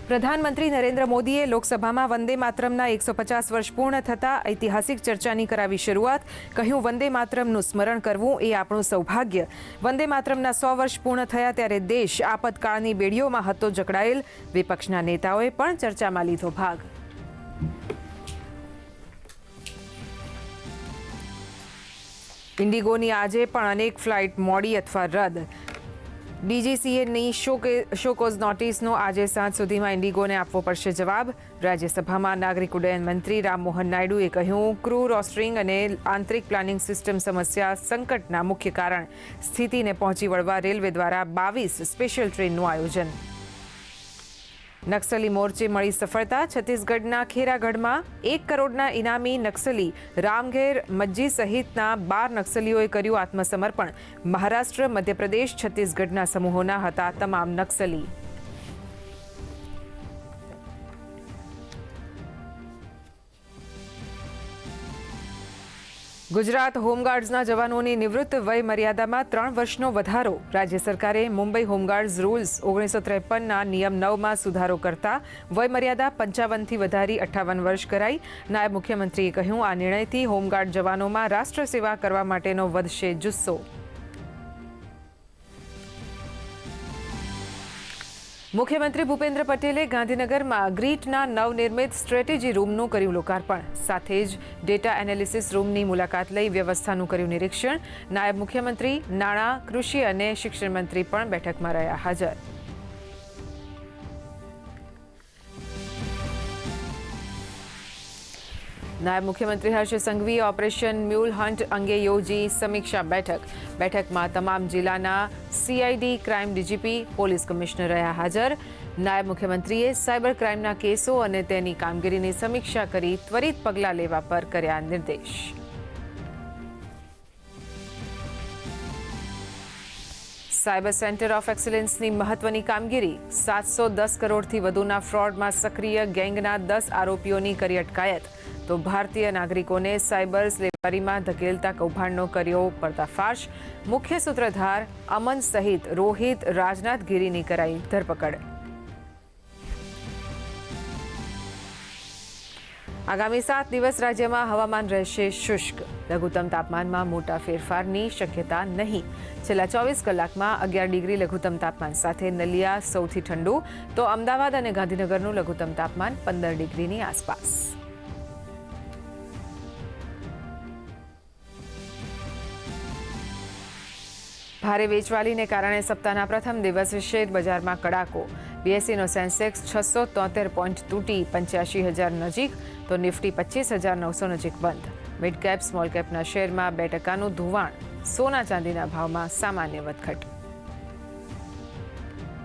પ્રધાનમંત્રી નરેન્દ્ર મોદીએ લોકસભામાં વંદે માતરમના 150 વર્ષ પૂર્ણ થતાં ઐતિહાસિક ચર્ચાની કરાવી શરૂઆત. કહ્યું, વંદે માતરમનું સ્મરણ કરવું એ આપણું સૌભાગ્ય. વંદે માતરમના 100 વર્ષ પૂર્ણ થયા ત્યારે દેશ આપતકાળની બેડીઓમાં હતો જકડાયેલ. વિપક્ષના નેતાઓએ પણ ચર્ચામાં લીધો ભાગ. ઇન્ડિગોની આજે પણ અનેક ફ્લાઇટ મોડી અથવા રદ. ડીજીસીએની શોકોઝ નોટિસનો આજે સાંજ સુધીમાં ઇન્ડિગોને આપવો પડશે જવાબ. રાજ્યસભામાં નાગરિક ઉડ્ડયન મંત્રી રામમોહન નાયડુએ કહ્યું, ક્રૂ રોસ્ટરિંગ અને આંતરિક પ્લાનિંગ સિસ્ટમ સમસ્યા સંકટના મુખ્ય કારણ. સ્થિતિને પહોંચી વળવા રેલવે દ્વારા 22 સ્પેશિયલ ટ્રેનનું આયોજન. નક્સલી મોરચે મળી સફળતા. છત્તીસગઢના ખેરાગઢમાં 1 કરોડના ઇનામી નક્સલી રામઘેર મજ્જી સહિતના 12 નક્સલીઓએ કર્યું આત્મસમર્પણ. મહારાષ્ટ્ર, મધ્યપ્રદેશ, છત્તીસગઢના સમૂહોના હતા તમામ નક્સલી. ગુજરાત હોમગાર્ડ્સના જવાનોની નિવૃત્ત વય મર્યાદામાં 3 વર્ષનો વધારો. રાજ્ય સરકારે મુંબઈ હોમગાર્ડ્સ રૂલ્સ 1953ના નિયમ 9માં સુધારો કરતા વય મર્યાદા 55થી વધારી 58 વર્ષ કરાઈ. નાયબ મુખ્યમંત્રીએ કહ્યું, આ નિર્ણયથી હોમગાર્ડ જવાનોમાં રાષ્ટ્ર સેવા કરવા માટેનો વધશે જુસ્સો. મુખ્યમંત્રી ભૂપેન્દ્ર પટેલે ગાંધીનગરમાં ગ્રીટના નવનિર્મિત સ્ટ્રેટેજી રૂમનું કર્યું લોકાર્પણ. સાથે જ ડેટા એનાલિસિસ રૂમની મુલાકાત લઈ વ્યવસ્થાનું કર્યું નિરીક્ષણ. નાયબ મુખ્યમંત્રી, નાણાં, કૃષિ અને શિક્ષણ મંત્રી પણ બેઠકમાં રહ્યા હાજર. નાયબ મુખ્યમંત્રી હર્ષ સંઘવીએ ઓપરેશન મ્યુલ હન્ટ અંગે યોજી સમીક્ષા બેઠક. બેઠકમાં તમામ જિલ્લાના CID, crime DGP, police commissioner રહ્યા હાજર. નાયબ મુખ્યમંત્રીએ સાયબર ક્રાઇમના કેસો અને તેની કામગીરીની સમીક્ષા કરી ત્વરિત પગલાં લેવા પર કર્યા નિર્દેશ. સાયબર સેન્ટર ઓફ એક્સલન્સની મહત્વની કામગીરી. 710 કરોડથી વધુના ફ્રોડમાં સક્રિય ગેંગના 10 આરોપીઓની કરી અટકાયત. તો ભારતીય નાગરિકોને સાયબર સ્લેવરીમાં ધકેલતા કૌભાંડનો કર્યો પર્દાફાશ. મુખ્ય સૂત્રધાર અમન સહિત રોહિત રાજનાથગીરીની કરાઈ ધરપકડ. આગામી 7 દિવસ રાજ્યમાં હવામાન રહેશે શુષ્ક. લઘુત્તમ તાપમાનમાં મોટા ફેરફારની શક્યતા નહીં. છેલ્લા 24 કલાકમાં 11 ડિગ્રી લઘુત્તમ તાપમાન સાથે નલિયા સૌથી ઠંડુ. તો અમદાવાદ અને ગાંધીનગરનું લઘુત્તમ તાપમાન 15 ડિગ્રીની આસપાસ. ભારે વેચવાલીને કારણે સપ્તાહના પ્રથમ દિવસે શેર બજારમાં કડાકો. બીએસઈનો સેન્સેક્સ 673 પોઈન્ટ તૂટી 85,000 નજીક. તો નિફ્ટી 25,900 નજીક બંધ. મિડ કેપ, સ્મોલ કેપના શેરમાં 2% ધોવાણ. સોના ચાંદીના ભાવમાં સામાન્ય વધઘટ.